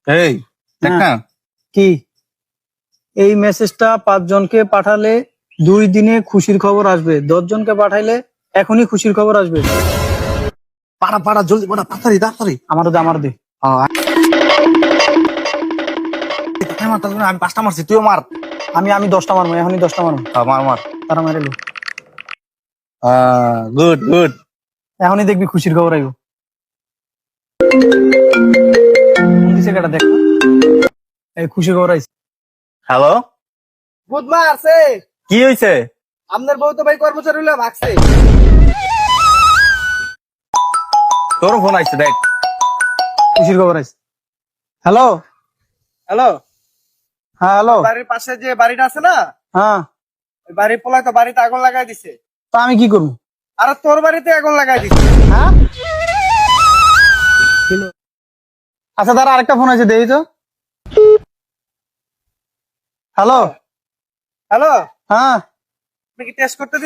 এই দেখ না, কি এই মেসেজটা 5 জনকে পাঠালে 2 দিনে খুশির খবর আসবে, 10 জনকে পাঠাইলে এখনই খুশির খবর আসবে। পাড়া পাড়া জলদি পাড়া, তাড়াতাড়ি তাড়াতাড়ি। আমার দে আমি 5টা মারছি, তুইও মার। আমি 10টা মারবো, এখনই 10টা মারবো। মার মার। তারা মারে লো, গুড গুড। এখনই দেখবি খুশির খবর আইব। দিছে কেটা দেখ, এই খুশির খবর আইছে। হ্যালো, বুধ মা আছে। কি হয়েছে? আপনার বউ তো ভাই কর্মচারী হইলে ভাগছে। তোর ফোন আইছে, দেখ। খুশির খবর আইছে। হ্যালো হ্যালো, হ্যাঁ হ্যালো, বাড়ির পাশে যে বাড়িটা আছে না, হ্যাঁ ওই বাড়ির পোলায় তো বাড়িতে আগুন লাগাই দিছে। তা আমি কি করবো? আর তোর বাড়িতে আগুন লাগাই দিছে। হ্যাঁ, আচ্ছা তারা আরেকটা ফোন আছে, দেখি তো। হ্যালো, হ্যালো, হ্যাঁ আপনি কি টেস্ট করতে